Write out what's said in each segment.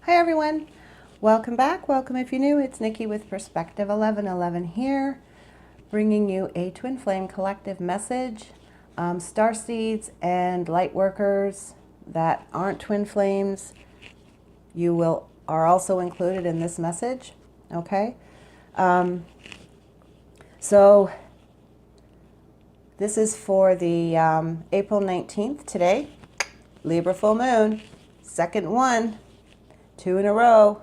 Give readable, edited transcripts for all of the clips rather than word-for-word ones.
Hi everyone, welcome back. Welcome if you're new. It's Nikki with Perspective 1111 here, bringing you a Twin Flame Collective message. Starseeds and Lightworkers that aren't Twin Flames, are also included in this message. Okay, so this is for the April 19th today, Libra full moon, second one. 2 in a row.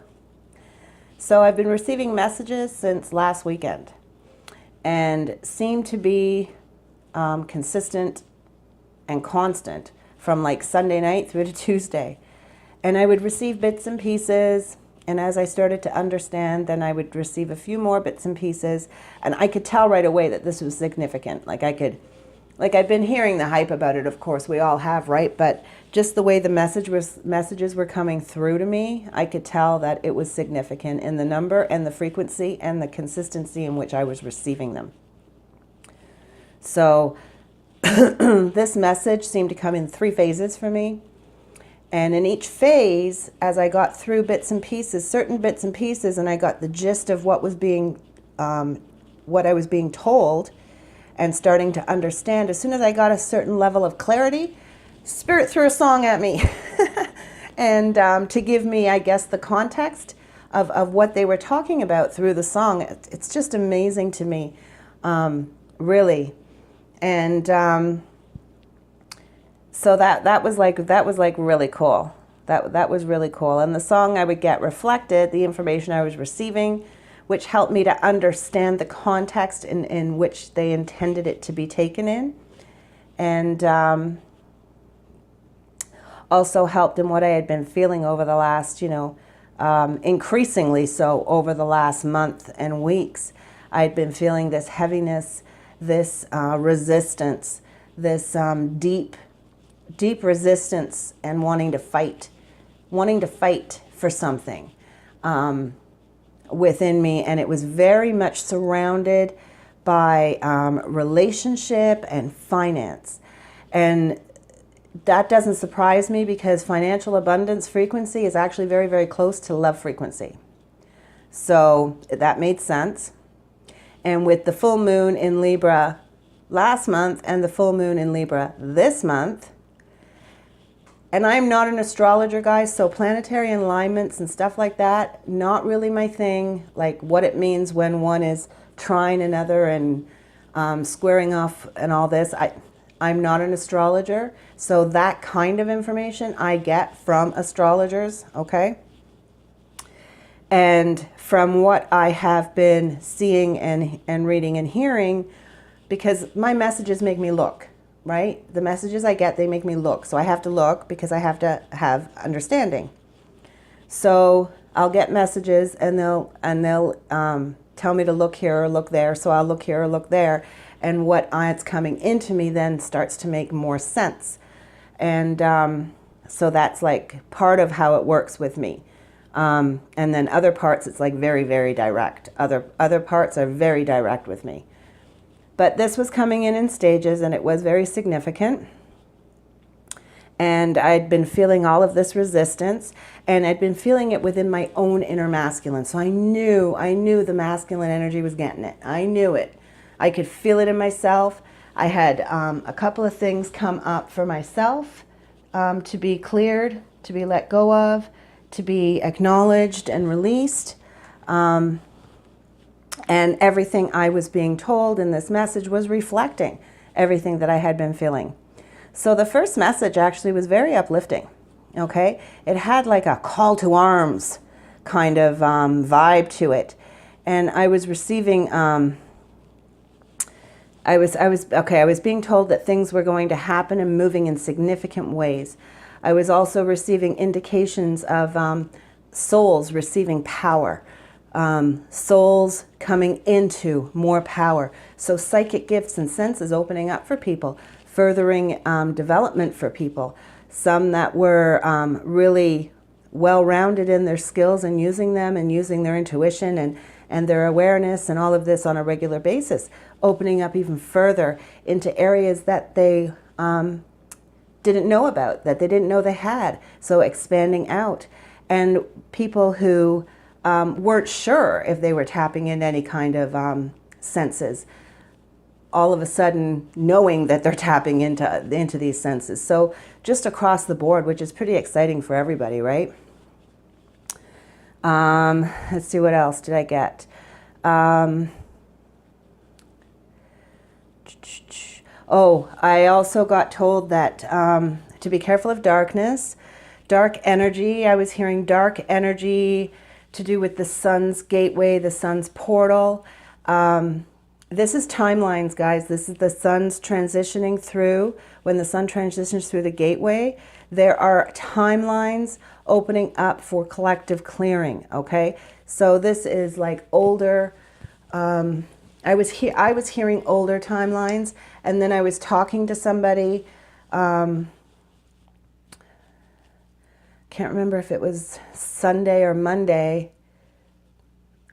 So I've been receiving messages since last weekend and seem to be consistent and constant from like Sunday night through to Tuesday. And I would receive bits and pieces, and as I started to understand, then I would receive a few more bits and pieces, and I could tell right away that this was significant. I've been hearing the hype about it, of course, we all have, right? But just the way the messages were coming through to me, I could tell that it was significant in the number and the frequency and the consistency in which I was receiving them. So this message seemed to come in 3 phases for me. And in each phase, as I got through bits and pieces, certain bits and pieces, and I got the gist of what I was being told, and starting to understand, as soon as I got a certain level of clarity, Spirit threw a song at me and to give me, I guess, the context of what they were talking about through the song. It's just amazing to me, really. And so that was like really cool. That was really cool. And the song I would get reflected the information I was receiving, which helped me to understand the context in which they intended it to be taken in. And also helped in what I had been feeling over the last, increasingly so over the last month and weeks. I had been feeling this heaviness, this resistance, this deep resistance, and wanting to fight for something. Within me, and it was very much surrounded by relationship and finance. And that doesn't surprise me, because financial abundance frequency is actually very, very close to love frequency. So that made sense. And with the full moon in Libra last month and the full moon in Libra this month, and I'm not an astrologer, guys, so planetary alignments and stuff like that, not really my thing. Like what it means when one is trine another and squaring off and all this. I'm not an astrologer, so that kind of information I get from astrologers, okay? And from what I have been seeing and reading and hearing, because my messages make me look. Right? The messages I get, they make me look. So I have to look because I have to have understanding. So I'll get messages and they'll tell me to look here or look there. So I'll look here or look there. And what it's coming into me then starts to make more sense. And so that's like part of how it works with me. And then other parts, it's like very, very direct. Other parts are very direct with me. But this was coming in stages, and it was very significant. And I'd been feeling all of this resistance, and I'd been feeling it within my own inner masculine. So I knew the masculine energy was getting it. I knew it. I could feel it in myself. I had a couple of things come up for myself to be cleared, to be let go of, to be acknowledged and released. And everything I was being told in this message was reflecting everything that I had been feeling. So the first message actually was very uplifting, okay? It had like a call to arms kind of vibe to it. And I was receiving, I was being told that things were going to happen and moving in significant ways. I was also receiving indications of souls receiving power. Souls coming into more power. So psychic gifts and senses opening up for people, furthering development for people. Some that were really well-rounded in their skills and using them and using their intuition and their awareness and all of this on a regular basis, opening up even further into areas that they didn't know about, that they didn't know they had. So expanding out. and people who weren't sure if they were tapping into any kind of senses, all of a sudden knowing that they're tapping into these senses. So just across the board, which is pretty exciting for everybody, right? Let's see, what else did I get? Oh, I also got told that to be careful of darkness, dark energy. I was hearing dark energy to do with the sun's gateway, the sun's portal. This is timelines, guys. This is the sun's transitioning through. When the sun transitions through the gateway, there are timelines opening up for collective clearing, okay? So this is like older, I was hearing older timelines, and then I was talking to somebody, can't remember if it was Sunday or Monday,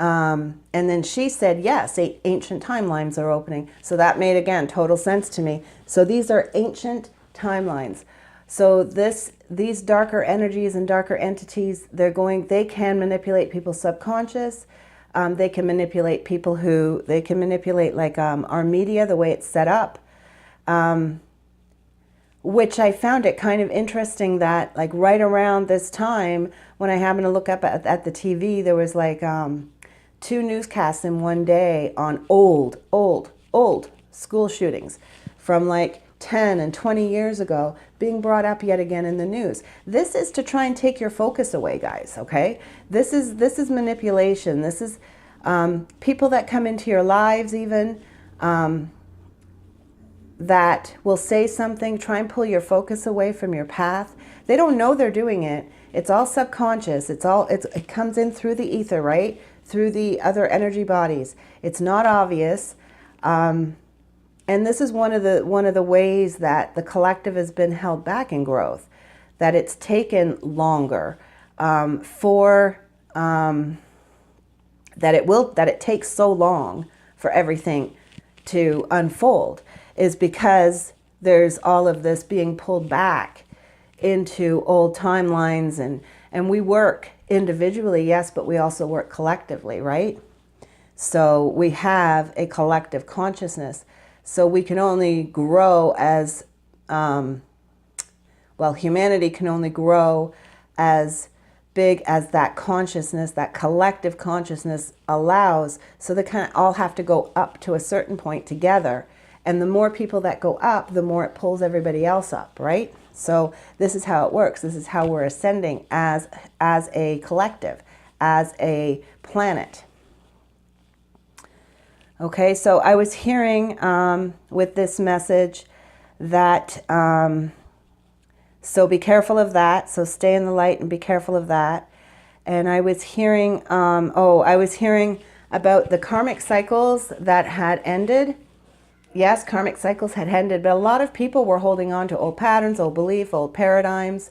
and then she said, yes, ancient timelines are opening. So that made, again, total sense to me. So these are ancient timelines. So these darker energies and darker entities, they can manipulate people's subconscious. They can manipulate like our media, the way it's set up. Which I found it kind of interesting that like right around this time, when I happened to look up at the TV, there was like 2 newscasts in one day on old school shootings from like 10 and 20 years ago being brought up yet again in the news. This is to try and take your focus away, guys, okay? This is manipulation. This is people that come into your lives even that will say something, try and pull your focus away from your path. They don't know they're doing it. It's all subconscious. It comes in through the ether, right? Through the other energy bodies. It's not obvious. And this is one of the ways that the collective has been held back in growth, that it's taken longer that it takes so long for everything to unfold, is because there's all of this being pulled back into old timelines, and we work individually, yes, but we also work collectively, right? So we have a collective consciousness. So we can only grow as, humanity can only grow as big as that consciousness, that collective consciousness allows. So they kind of all have to go up to a certain point together. And the more people that go up, the more it pulls everybody else up, right? So this is how it works. This is how we're ascending as a collective, as a planet. Okay, so I was hearing with this message that, so be careful of that. So stay in the light and be careful of that. And I was hearing, I was hearing about the karmic cycles that had ended. Yes, karmic cycles had ended, but a lot of people were holding on to old patterns, old belief, old paradigms,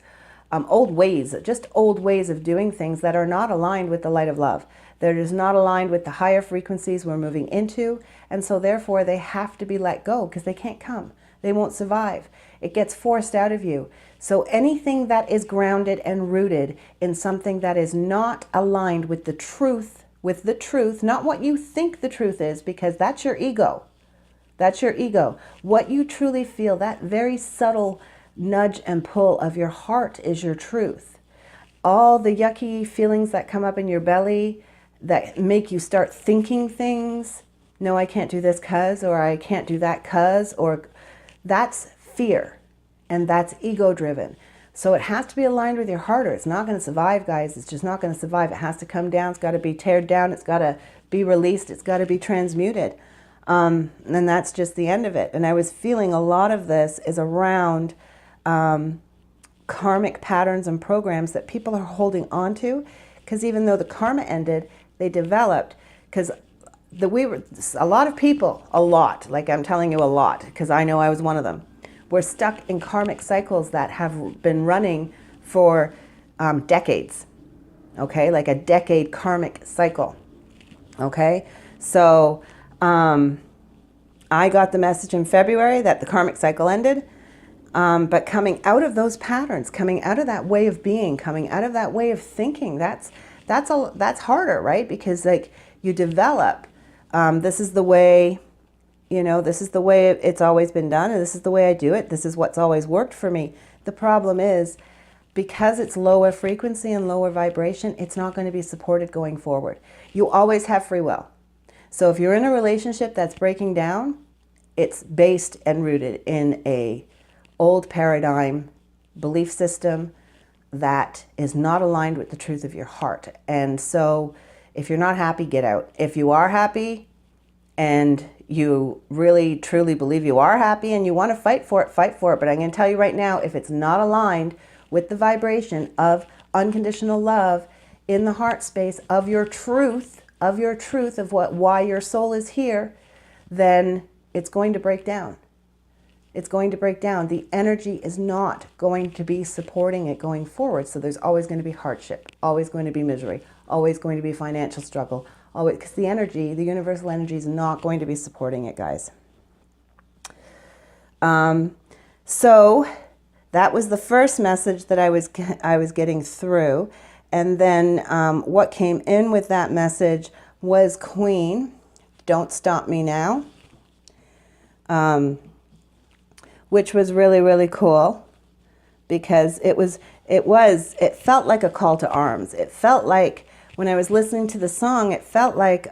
old ways of doing things that are not aligned with the light of love. They're just not aligned with the higher frequencies we're moving into, and so therefore they have to be let go because they can't come. They won't survive. It gets forced out of you. So anything that is grounded and rooted in something that is not aligned with the truth, not what you think the truth is, because that's your ego. That's your ego. What you truly feel, that very subtle nudge and pull of your heart is your truth. All the yucky feelings that come up in your belly that make you start thinking things, no, I can't do this cuz, or I can't do that cuz, or that's fear, and that's ego driven. So it has to be aligned with your heart, or it's not going to survive, guys. It's just not going to survive. It has to come down. It's got to be teared down. It's got to be released. It's got to be transmuted. And that's just the end of it. And I was feeling a lot of this is around karmic patterns and programs that people are holding on to, because even though the karma ended, they developed, because a lot of people, like I'm telling you a lot, because I know I was one of them, we're stuck in karmic cycles that have been running for decades, okay? Like a decade karmic cycle, okay? So I got the message in February that the karmic cycle ended. But coming out of those patterns, coming out of that way of being, coming out of that way of thinking, that's harder, right? Because like you develop, this is the way, this is the way it's always been done, and this is the way I do it. This is what's always worked for me. The problem is, because it's lower frequency and lower vibration, it's not going to be supported going forward. You always have free will. So if you're in a relationship that's breaking down, it's based and rooted in a old paradigm belief system that is not aligned with the truth of your heart. And so if you're not happy, get out. If you are happy and you really truly believe you are happy and you want to fight for it, fight for it. But I'm going to tell you right now, if it's not aligned with the vibration of unconditional love in the heart space of your truth, of why your soul is here, then it's going to break down. It's going to break down. The energy is not going to be supporting it going forward. So there's always going to be hardship, always going to be misery, always going to be financial struggle, always, because the energy, the universal energy is not going to be supporting it, guys. So that was the first message that I was getting through. And then what came in with that message was Queen, Don't Stop Me Now. Which was really, really cool, because it felt like a call to arms. It felt like, when I was listening to the song, it felt like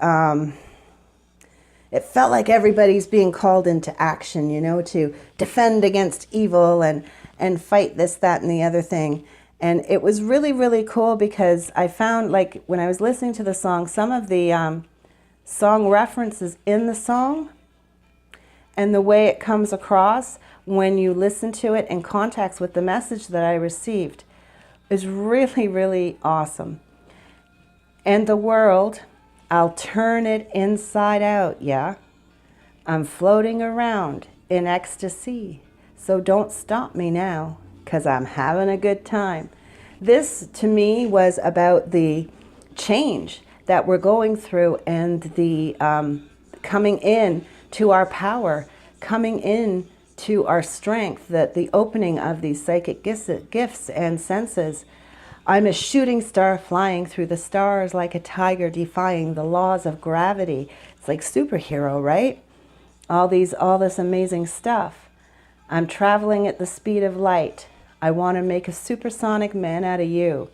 everybody's being called into action, to defend against evil and fight this, that, and the other thing. And it was really, really cool, because I found, like, when I was listening to the song, some of the song references in the song and the way it comes across when you listen to it in context with the message that I received is really, really awesome. And the world, I'll turn it inside out, yeah? I'm floating around in ecstasy, so don't stop me now, 'cause I'm having a good time. This, to me, was about the change that we're going through and the coming in to our power, coming in to our strength, that the opening of these psychic gifts and senses. I'm a shooting star flying through the stars like a tiger defying the laws of gravity. It's like superhero, right? All this amazing stuff. I'm traveling at the speed of light. I want to make a supersonic man out of you.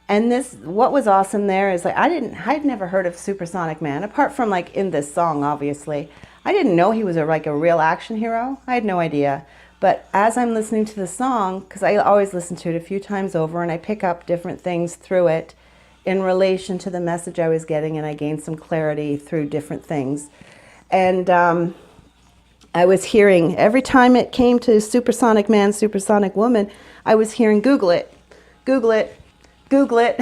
And what was awesome there is, like, I'd never heard of Supersonic Man, apart from, like, in this song, obviously. I didn't know he was a real action hero. I had no idea. But as I'm listening to the song, because I always listen to it a few times over, and I pick up different things through it in relation to the message I was getting, and I gained some clarity through different things. And I was hearing, every time it came to Supersonic Man, Supersonic Woman, I was hearing, Google it, Google it, Google it.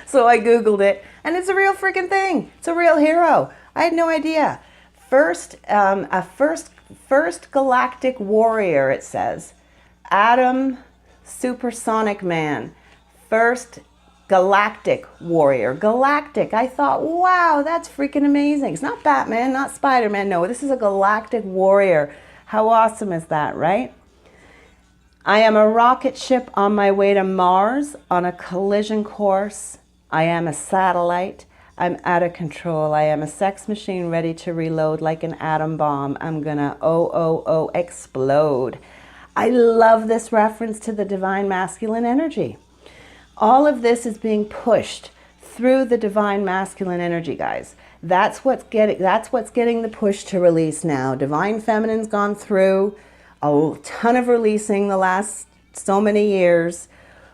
So I Googled it, and it's a real freaking thing. It's a real hero. I had no idea. First galactic warrior, it says. Adam, Supersonic Man. First galactic warrior. Galactic. I thought, wow, that's freaking amazing. It's not Batman, not Spider-Man. No, this is a galactic warrior. How awesome is that, right? I am a rocket ship on my way to Mars on a collision course. I am a satellite. I'm out of control. I am a sex machine ready to reload like an atom bomb. I'm gonna explode. I love this reference to the divine masculine energy. All of this is being pushed through the divine masculine energy, guys. That's what's getting the push to release now. Divine feminine's gone through a ton of releasing the last so many years.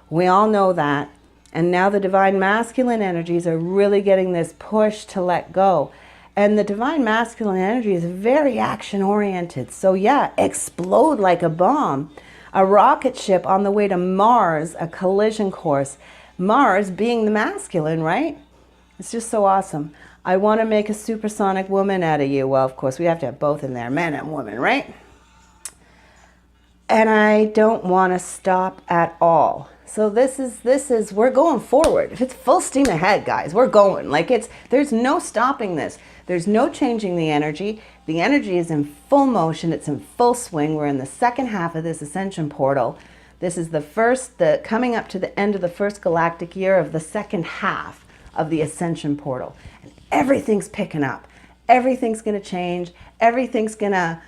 We all know that. And now the divine masculine energies are really getting this push to let go. And the divine masculine energy is very action oriented. So yeah, explode like a bomb. A rocket ship on the way to Mars, a collision course. Mars being the masculine, right? It's just so awesome. I want to make a supersonic woman out of you. Well, of course, we have to have both in there, man and woman, right? And I don't want to stop at all. So this is, we're going forward. It's full steam ahead, guys. We're going. Like, there's no stopping this. There's no changing the energy. The energy is in full motion. It's in full swing. We're in the second half of this ascension portal. This is coming up to the end of the first galactic year of the second half of the ascension portal. And everything's picking up. Everything's going to change. Everything's going to,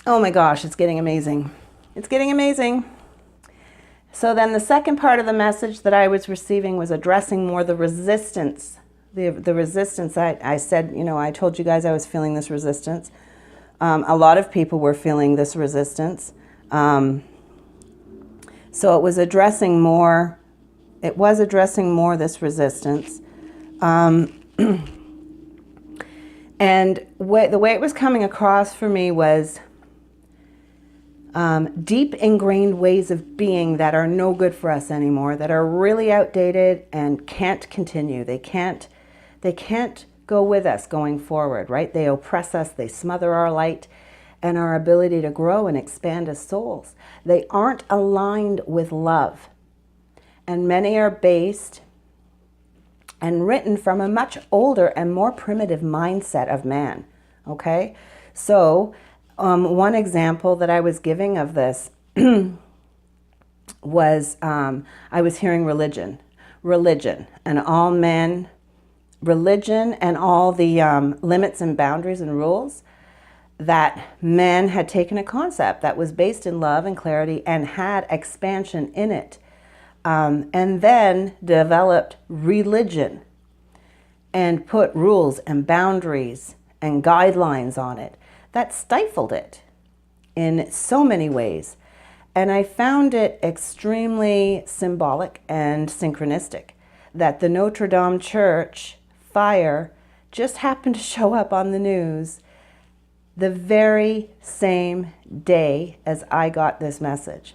oh my gosh, it's getting amazing. It's getting amazing. So then the second part of the message that I was receiving was addressing more the resistance. The resistance, I said, I told you guys I was feeling this resistance. A lot of people were feeling this resistance. So it was addressing more this resistance. And the way it was coming across for me was deep ingrained ways of being that are no good for us anymore, that are really outdated and can't continue. They can't go with us going forward, right? They oppress us, they smother our light and our ability to grow and expand as souls. They aren't aligned with love. And many are based and written from a much older and more primitive mindset of man, okay? So one example that I was giving of this was I was hearing religion, and all men, religion and all the limits and boundaries and rules that men had taken a concept that was based in love and clarity and had expansion in it, and then developed religion and put rules and boundaries and guidelines on it that stifled it in so many ways. And I found it extremely symbolic and synchronistic that the Notre Dame Church fire just happened to show up on the news the very same day as I got this message.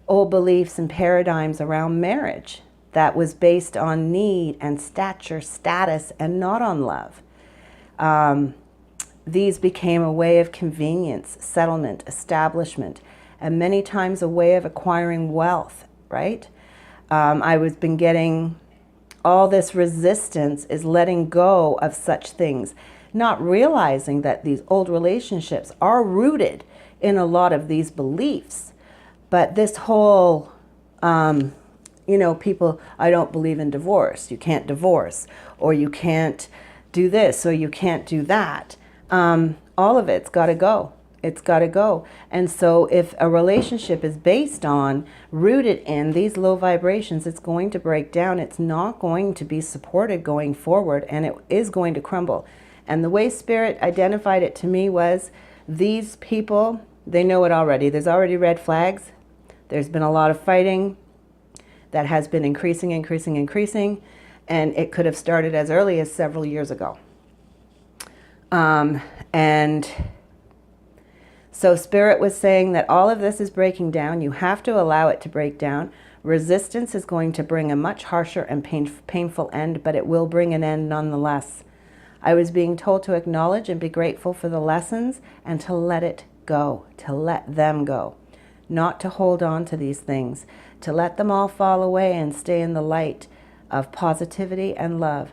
Old beliefs and paradigms around marriage that was based on need and stature, status, and not on love. These became a way of convenience, settlement, establishment, and many times a way of acquiring wealth, right? I was been getting all this resistance is letting go of such things, not realizing that these old relationships are rooted in a lot of these beliefs. But this whole, people, I don't believe in divorce. You can't divorce, or you can't do this, or you can't do that. All of it's got to go. It's got to go. And so if a relationship is based on, rooted in these low vibrations, it's going to break down. It's not going to be supported going forward, and it is going to crumble. And the way Spirit identified it to me was these people, they know it already. There's already red flags. There's been a lot of fighting that has been increasing, and it could have started as early as several years ago. And so Spirit was saying that all of this is breaking down. You have to allow it to break down. Resistance is going to bring a much harsher and painful end, but it will bring an end nonetheless. I was being told to acknowledge and be grateful for the lessons and to let it go, to let them go, not to hold on to these things, to let them all fall away and stay in the light of positivity and love.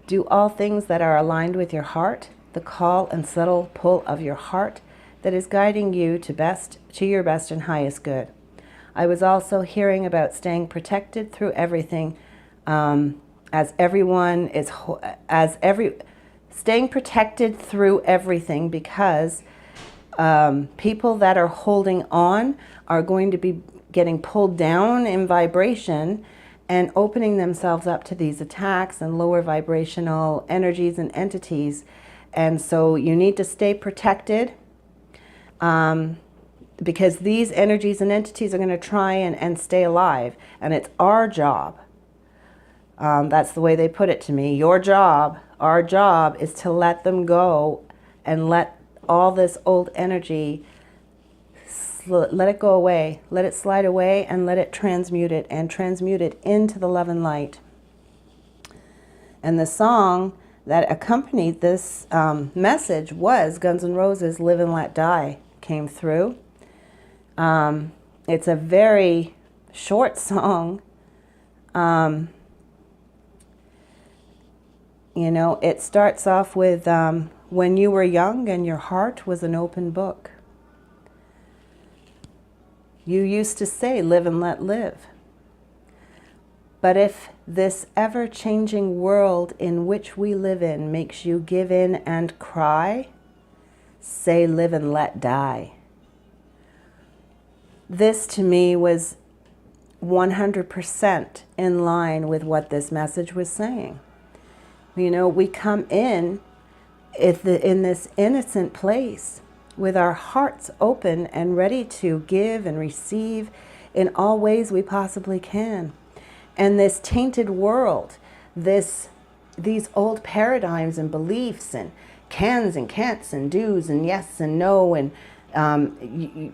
Do all things that are aligned with your heart, the call and subtle pull of your heart that is guiding you to your best and highest good. I was also hearing about staying protected through everything, staying protected through everything, because people that are holding on are going to be getting pulled down in vibration and opening themselves up to these attacks and lower vibrational energies and entities. And so you need to stay protected, because these energies and entities are going to try and stay alive. And it's our job. That's the way they put it to me. Our job is to let them go and let all this old energy, let it go away, let it slide away, and let it transmute it into the love and light. And the song that accompanied this message was Guns N' Roses' Live and Let Die came through. It's a very short song. You know, it starts off with when you were young and your heart was an open book. You used to say, live and let live. But if this ever-changing world in which we live in makes you give in and cry, say, live and let die. This to me was 100% in line with what this message was saying. You know, we come in this innocent place with our hearts open and ready to give and receive in all ways we possibly can. And this tainted world, these old paradigms and beliefs and cans and can'ts and do's and yes and no and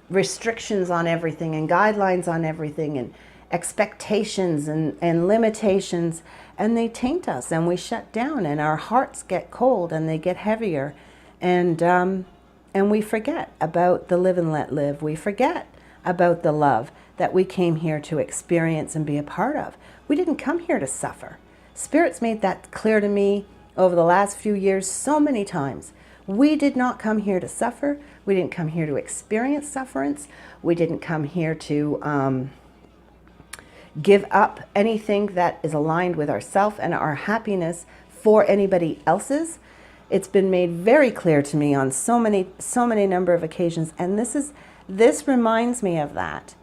restrictions on everything and guidelines on everything and expectations and limitations, and they taint us and we shut down and our hearts get cold and they get heavier, and we forget about the live and let live. We forget about the love that we came here to experience and be a part of. We didn't come here to suffer. Spirit's made that clear to me over the last few years so many times. We did not come here to suffer. We didn't come here to experience sufferance. We didn't come here to give up anything that is aligned with ourself and our happiness for anybody else's. It's been made very clear to me on so many number of occasions, and this reminds me of that.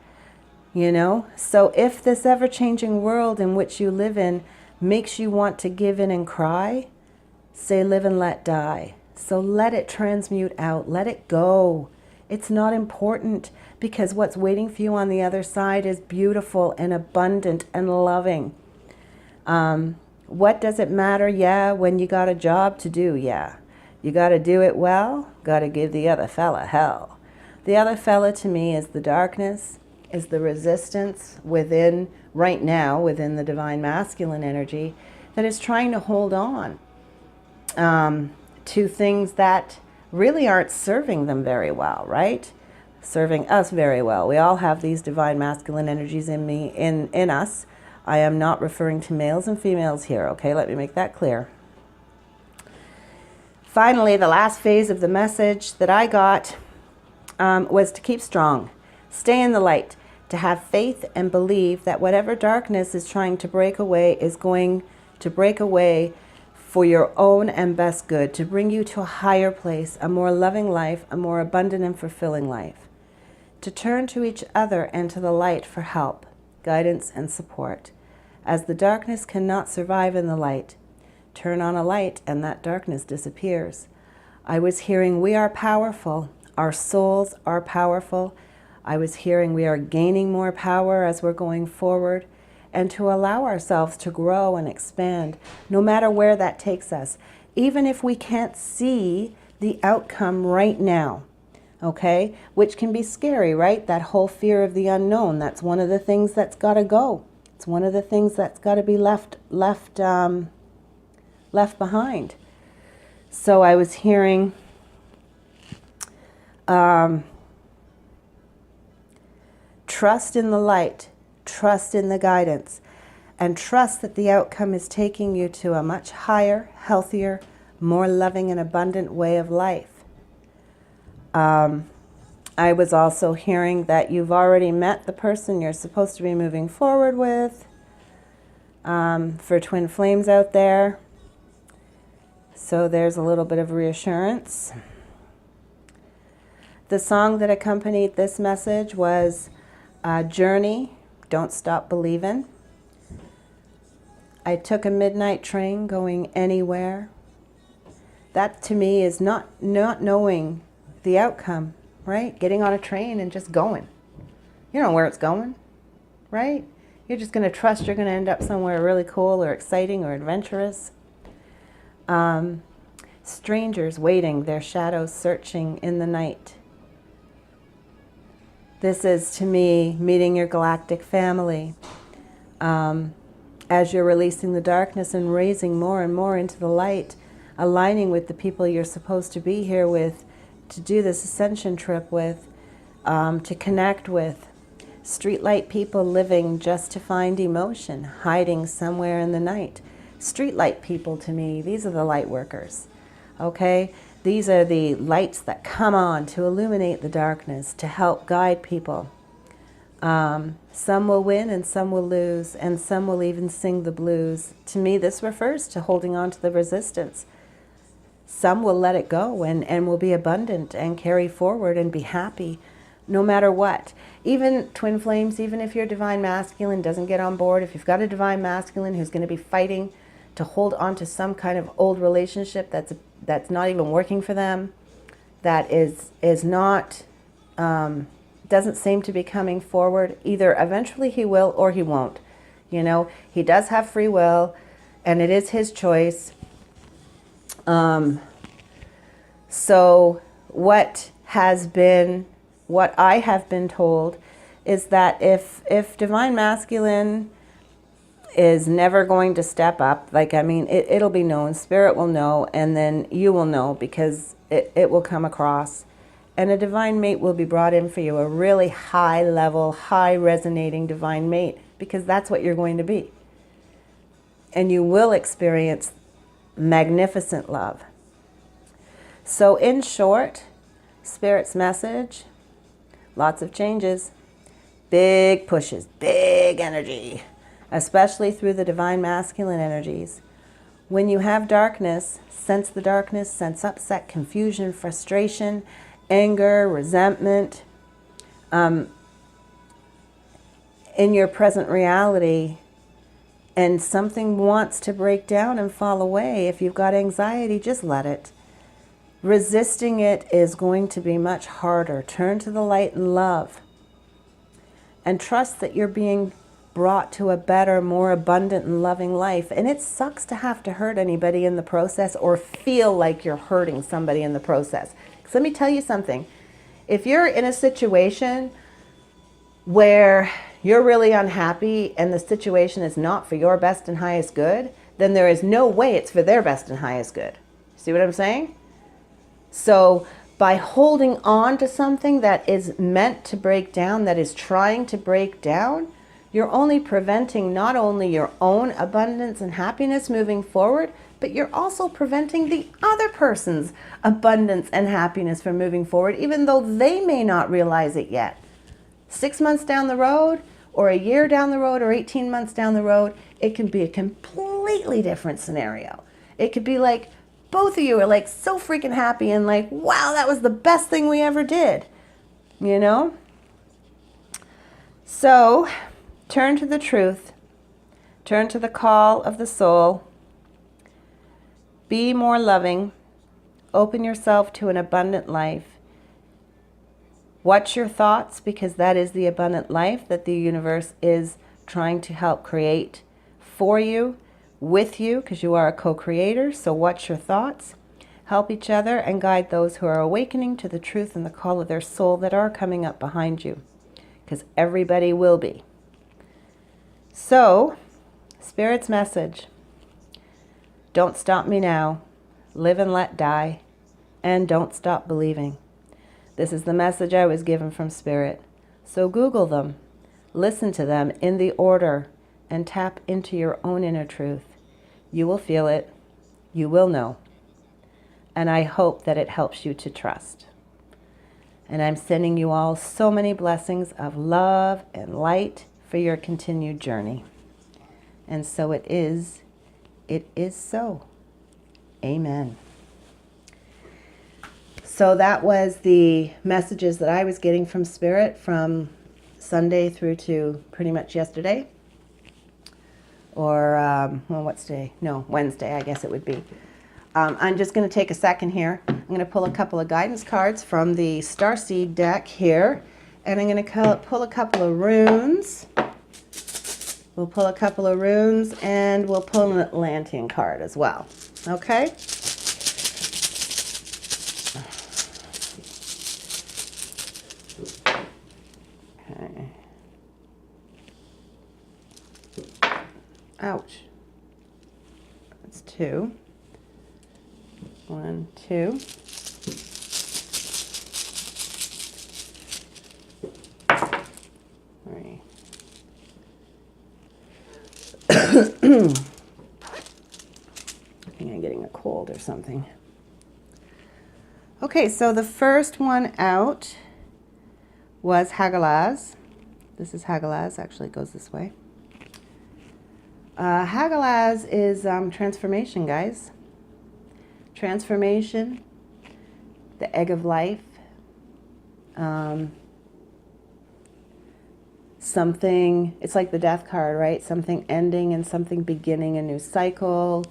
You know, so if this ever-changing world in which you live in makes you want to give in and cry, say live and let die. So let it transmute out, let it go. It's not important, because what's waiting for you on the other side is beautiful and abundant and loving. What does it matter? Yeah, when you got a job to do, yeah. You got to do it well, got to give the other fella hell. The other fella to me is the darkness, is the resistance within, right now, within the divine masculine energy that is trying to hold on to things that really aren't serving them very well, right? Serving us very well. We all have these divine masculine energies in us. I am not referring to males and females here, okay? Let me make that clear. Finally, the last phase of the message that I got was to keep strong, stay in the light, to have faith and believe that whatever darkness is trying to break away is going to break away for your own and best good, to bring you to a higher place, a more loving life, a more abundant and fulfilling life. To turn to each other and to the light for help, guidance, and support. As the darkness cannot survive in the light, turn on a light and that darkness disappears. I was hearing we are powerful, our souls are powerful. I was hearing we are gaining more power as we're going forward, and to allow ourselves to grow and expand, no matter where that takes us, even if we can't see the outcome right now, okay? Which can be scary, right? That whole fear of the unknown, that's one of the things that's got to go. It's one of the things that's got to be left behind. So I was hearing trust in the light, trust in the guidance, and trust that the outcome is taking you to a much higher, healthier, more loving and abundant way of life. I was also hearing that you've already met the person you're supposed to be moving forward with, for twin flames out there. So there's a little bit of reassurance. The song that accompanied this message was Journey, Don't Stop Believin'. I took a midnight train going anywhere. That to me is not knowing the outcome, right? Getting on a train and just going. You don't know where it's going, right? You're just going to trust you're going to end up somewhere really cool or exciting or adventurous. Strangers waiting, their shadows searching in the night. This is, to me, meeting your galactic family. As you're releasing the darkness and raising more and more into the light, aligning with the people you're supposed to be here with, to do this ascension trip with, to connect with. Streetlight people living just to find emotion, hiding somewhere in the night. streetlight people to me. These are the light workers, okay? These are the lights that come on to illuminate the darkness, to help guide people. Some will win and some will lose, and some will even sing the blues. To me, this refers to holding on to the resistance. Some will let it go and will be abundant and carry forward and be happy no matter what. Even twin flames, even if your divine masculine doesn't get on board, if you've got a divine masculine who's going to be fighting to hold on to some kind of old relationship that's not even working for them, that is not, doesn't seem to be coming forward, either eventually he will or he won't. You know, he does have free will and it is his choice. So what I have been told is that if divine masculine is never going to step up, like, I mean, it'll be known, spirit will know, and then you will know, because it will come across, and a divine mate will be brought in for you, a really high level, high resonating divine mate, because that's what you're going to be. And you will experience magnificent love. So in short, Spirit's message, lots of changes, big pushes, big energy, especially through the divine masculine energies. When you have darkness, sense the darkness, sense upset, confusion, frustration, anger, resentment. In your present reality, and something wants to break down and fall away, if you've got anxiety, just let it. Resisting it is going to be much harder. Turn to the light and love. And trust that you're being brought to a better, more abundant and loving life. And it sucks to have to hurt anybody in the process or feel like you're hurting somebody in the process. Because let me tell you something. If you're in a situation where you're really unhappy and the situation is not for your best and highest good, then there is no way it's for their best and highest good. See what I'm saying? So by holding on to something that is meant to break down, that is trying to break down, you're only preventing not only your own abundance and happiness moving forward, but you're also preventing the other person's abundance and happiness from moving forward, even though they may not realize it yet. 6 months down the road, or a year down the road, or 18 months down the road, it can be a completely different scenario. It could be like, both of you are like so freaking happy and like, wow, that was the best thing we ever did, you know? So turn to the truth, turn to the call of the soul, be more loving, open yourself to an abundant life. Watch your thoughts, because that is the abundant life that the universe is trying to help create for you, with you, because you are a co-creator. So watch your thoughts, help each other, and guide those who are awakening to the truth and the call of their soul that are coming up behind you, because everybody will be. So, Spirit's message: don't stop me now, live and let die, and don't stop believing. This is the message I was given from Spirit. So Google them, listen to them in the order, and tap into your own inner truth. You will feel it. You will know. And I hope that it helps you to trust. And I'm sending you all so many blessings of love and light for your continued journey. And so it is. It is so. Amen. So that was the messages that I was getting from Spirit from Sunday through to pretty much yesterday. Or, well, what's today? No, Wednesday, I guess it would be. I'm just going to take a second here. I'm going to pull a couple of guidance cards from the Starseed deck here. And I'm going to pull a couple of runes. We'll pull a couple of runes, and we'll pull an Atlantean card as well. Okay? Okay. Ouch. That's 2. 1, 2. 3. think I'm getting a cold or something. Okay, so the first one out was Hagalaz. This is Hagalaz, actually it goes this way. Hagalaz is transformation, guys. Transformation, the egg of life, something, it's like the death card, right? Something ending and something beginning, a new cycle,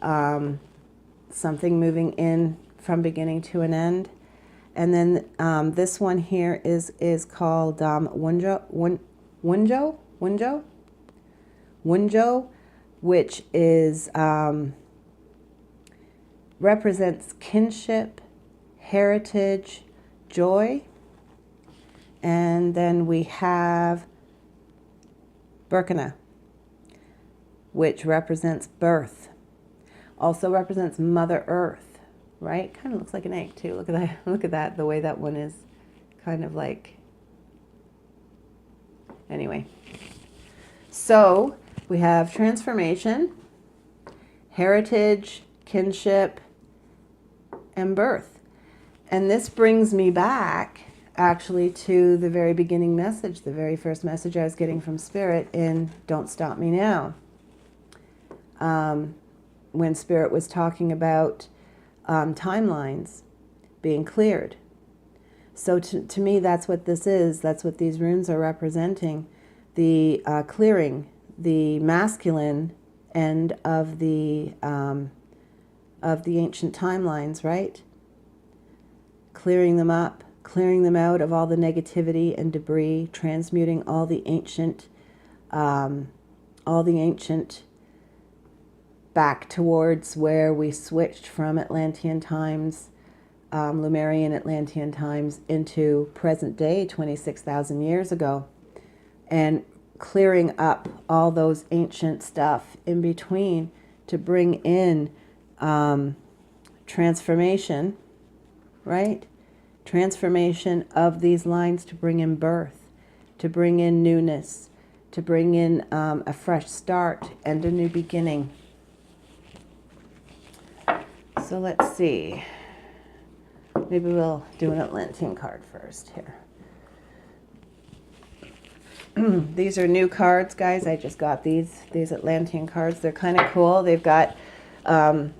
something moving in from beginning to an end. And then this one here is called Wunjo, which is represents kinship, heritage, joy. And then we have Burkina, which represents birth. Also represents Mother Earth, right? Kind of looks like an egg too. Look at that. Look at that. The way that one is kind of like. Anyway. So we have transformation, heritage, kinship, and birth. And this brings me back actually to the very beginning message, the very first message I was getting from Spirit in Don't Stop Me Now. When Spirit was talking about timelines being cleared. So to me, that's what this is. That's what these runes are representing. The clearing, the masculine end of the ancient timelines, right? Clearing them up, clearing them out of all the negativity and debris, transmuting all the ancient back towards where we switched from Atlantean times, Lemurian Atlantean times, into present day, 26,000 years ago, and clearing up all those ancient stuff in between to bring in transformation, right? Transformation of these lines to bring in birth, to bring in newness, to bring in a fresh start and a new beginning. So let's see. Maybe we'll do an Atlantean card first here. These are new cards, guys. I just got these Atlantean cards. They're kind of cool. They've got some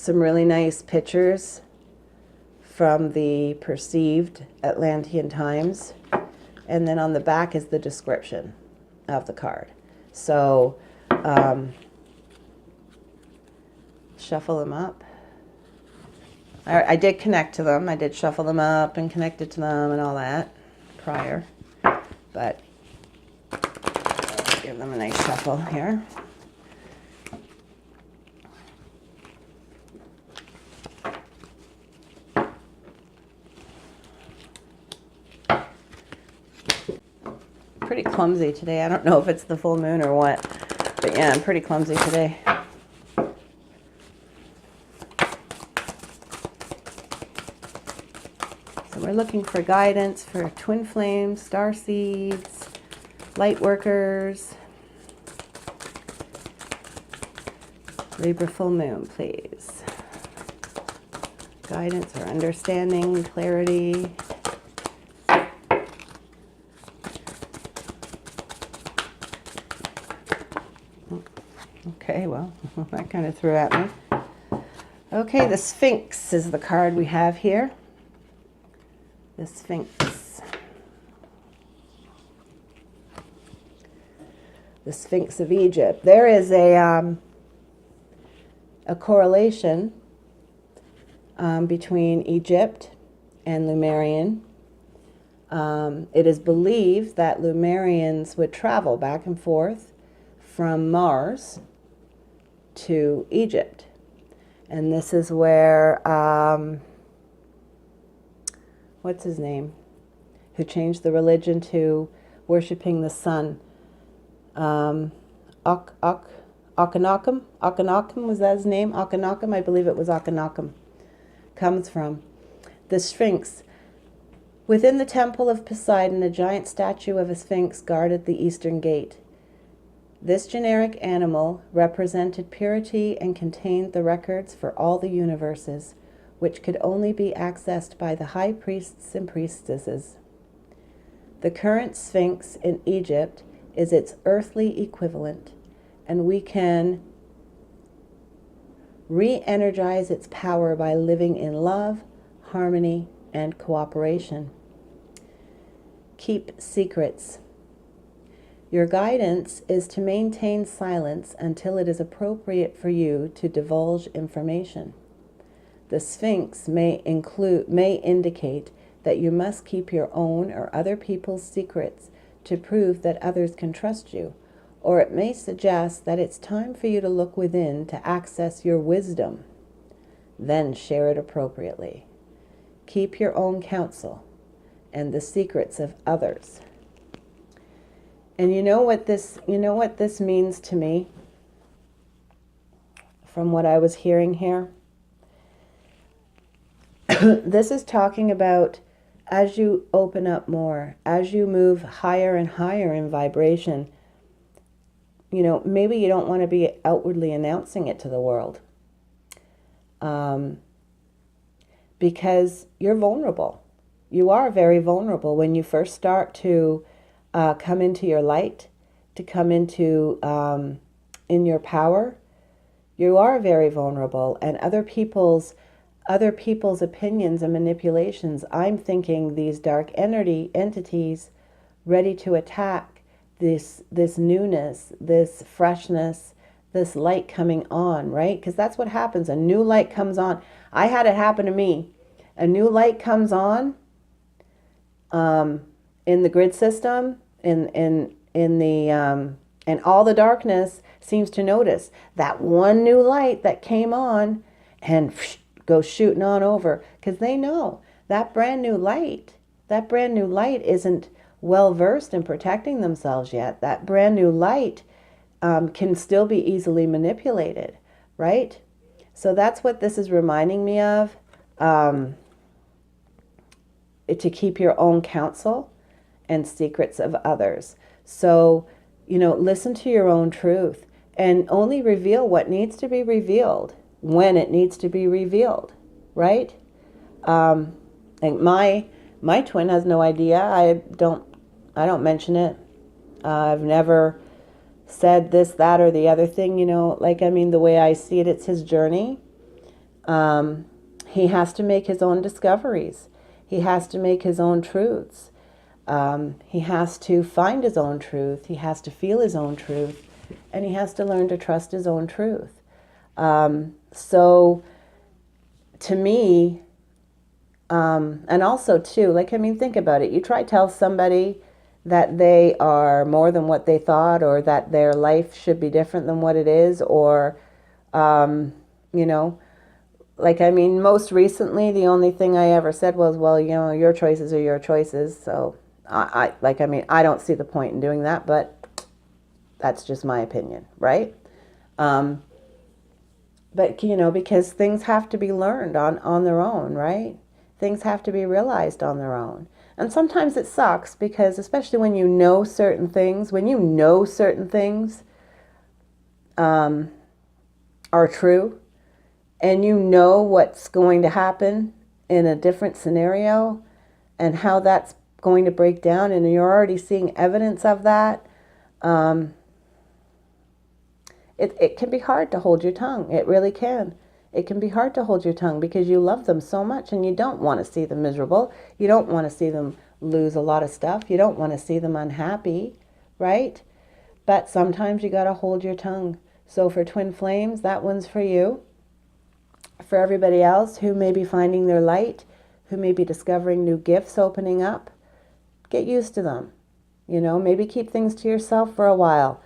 really nice pictures from the perceived Atlantean times. And then on the back is the description of the card. So shuffle them up. I did connect to them. I did shuffle them up and connected to them and all that prior. But let's give them a nice shuffle here. Pretty clumsy today. I don't know if it's the full moon or what. But yeah, I'm pretty clumsy today. We're looking for guidance for twin flames, starseeds, lightworkers. Libra full moon, please. Guidance or understanding, clarity. Okay, well, that kind of threw at me. Okay, the Sphinx is the card we have here. The Sphinx. The Sphinx of Egypt. There is a correlation between Egypt and Lemurian. It is believed that Lemurians would travel back and forth from Mars to Egypt. And this is where what's his name, who changed the religion to worshiping the sun. Akhenaten, was that his name? Akhenaten, I believe it was Akhenaten, comes from. The Sphinx. Within the temple of Poseidon, a giant statue of a sphinx guarded the eastern gate. This generic animal represented purity and contained the records for all the universes, which could only be accessed by the high priests and priestesses. The current Sphinx in Egypt is its earthly equivalent, and we can re-energize its power by living in love, harmony, and cooperation. Keep secrets. Your guidance is to maintain silence until it is appropriate for you to divulge information. The Sphinx may indicate that you must keep your own or other people's secrets to prove that others can trust you, or it may suggest that it's time for you to look within to access your wisdom. Then share it appropriately. Keep your own counsel and the secrets of others. And you know what this means to me from what I was hearing here? This is talking about as you open up more, as you move higher and higher in vibration, maybe you don't want to be outwardly announcing it to the world. Because you're vulnerable. You are very vulnerable when you first start to come into your light, to come into in your power. You are very vulnerable, and other people's opinions and manipulations. I'm thinking these dark entities ready to attack this newness, this freshness, this light coming on, right? Because that's what happens. A new light comes on. I had it happen to me. A new light comes on in the grid system, and all the darkness seems to notice that one new light that came on and goes shooting on over, because they know that brand new light isn't well versed in protecting themselves yet. That brand new light can still be easily manipulated, right? So that's what this is reminding me of, to keep your own counsel and secrets of others. So, listen to your own truth and only reveal what needs to be revealed when it needs to be revealed, right? And my twin has no idea. I don't mention it. I've never said this, that, or the other thing, the way I see it, it's his journey. He has to make his own discoveries. He has to make his own truths. He has to find his own truth. He has to feel his own truth. And he has to learn to trust his own truth. So to me, and also too, think about it. You try to tell somebody that they are more than what they thought, or that their life should be different than what it is, or, most recently, the only thing I ever said was, well, your choices are your choices. So I don't see the point in doing that, but that's just my opinion, right? But, because things have to be learned on their own, right? Things have to be realized on their own. And sometimes it sucks, because especially when you know certain things, are true, and you know what's going to happen in a different scenario and how that's going to break down, and you're already seeing evidence of that, it can be hard to hold your tongue. It really can. It can be hard to hold your tongue because you love them so much, and you don't want to see them miserable. You don't want to see them lose a lot of stuff. You don't want to see them unhappy, right? But sometimes you got to hold your tongue. So for twin flames, that one's for you. For everybody else who may be finding their light, who may be discovering new gifts opening up, get used to them. Maybe keep things to yourself for a while.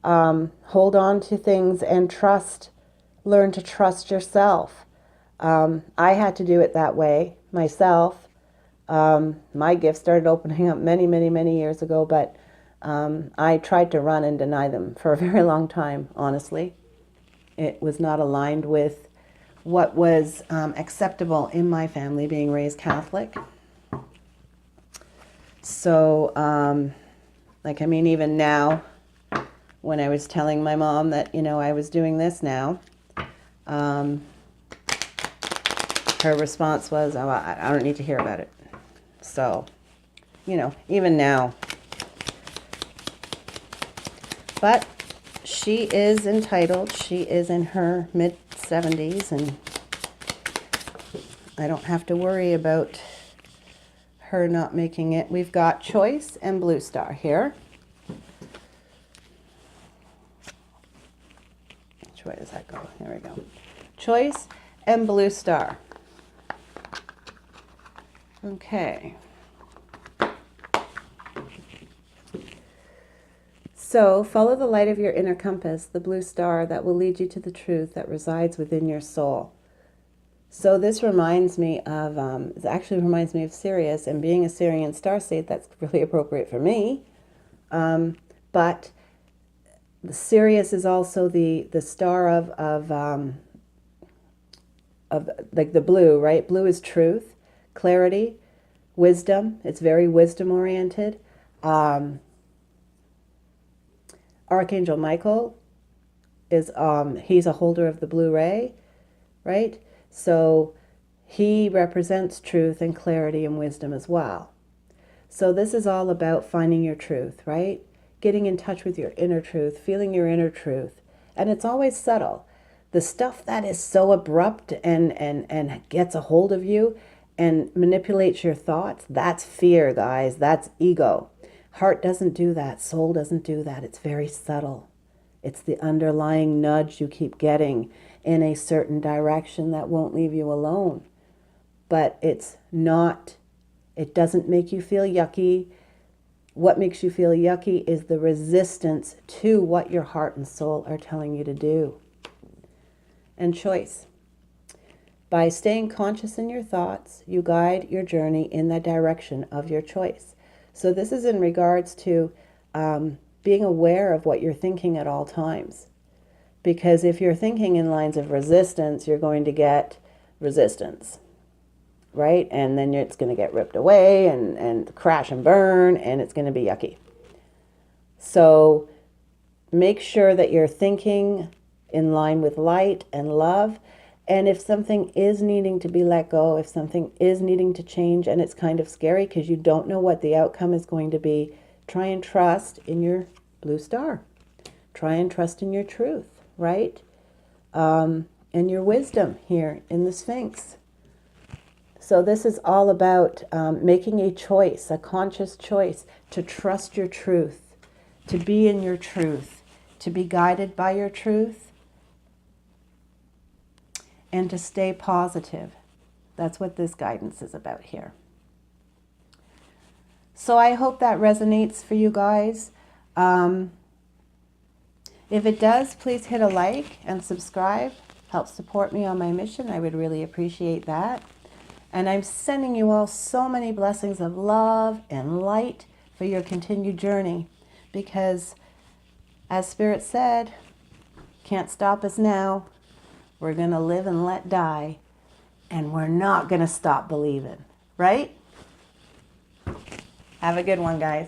Hold on to things and learn to trust yourself. I had to do it that way myself. My gifts started opening up many, many, many years ago, but I tried to run and deny them for a very long time, honestly. It was not aligned with what was acceptable in my family, being raised Catholic. So, even now, when I was telling my mom that, you know, I was doing this now, her response was, oh, I don't need to hear about it. So, you know, even now. But she is entitled. She is in her mid-70s, and I don't have to worry about her not making it. We've got choice and blue star here. Which way does that go? There we go. Choice and blue star. Okay. So follow the light of your inner compass, the blue star that will lead you to the truth that resides within your soul. So this reminds me of, it actually reminds me of Sirius, and being a Sirian starseed, that's really appropriate for me. But the Sirius is also the star of like the blue, right? Blue is truth, clarity, wisdom. It's very wisdom oriented. Archangel Michael is, he's a holder of the blue ray, right? So he represents truth and clarity and wisdom as well. So this is all about finding your truth, right? Getting in touch with your inner truth, feeling your inner truth. And it's always subtle. The stuff that is so abrupt and gets a hold of you and manipulates your thoughts, that's fear, guys. That's ego. Heart doesn't do that. Soul doesn't do that. It's very subtle. It's the underlying nudge you keep getting in a certain direction that won't leave you alone. But it's not, it doesn't make you feel yucky. What makes you feel yucky is the resistance to what your heart and soul are telling you to do. And choice. By staying conscious in your thoughts, you guide your journey in the direction of your choice. So this is in regards to being aware of what you're thinking at all times. Because if you're thinking in lines of resistance, you're going to get resistance, right? And then it's going to get ripped away and crash and burn, and it's going to be yucky. So make sure that you're thinking in line with light and love. And if something is needing to be let go, if something is needing to change, and it's kind of scary because you don't know what the outcome is going to be, try and trust in your blue star. Try and trust in your truth, right? And your wisdom here in the Sphinx. So this is all about making a choice, a conscious choice to trust your truth, to be in your truth, to be guided by your truth, and to stay positive. That's what this guidance is about here. So I hope that resonates for you guys. If it does, please hit a like and subscribe. Help support me on my mission. I would really appreciate that. And I'm sending you all so many blessings of love and light for your continued journey. Because, as Spirit said, can't stop us now. We're going to live and let die. And we're not going to stop believing. Right? Have a good one, guys.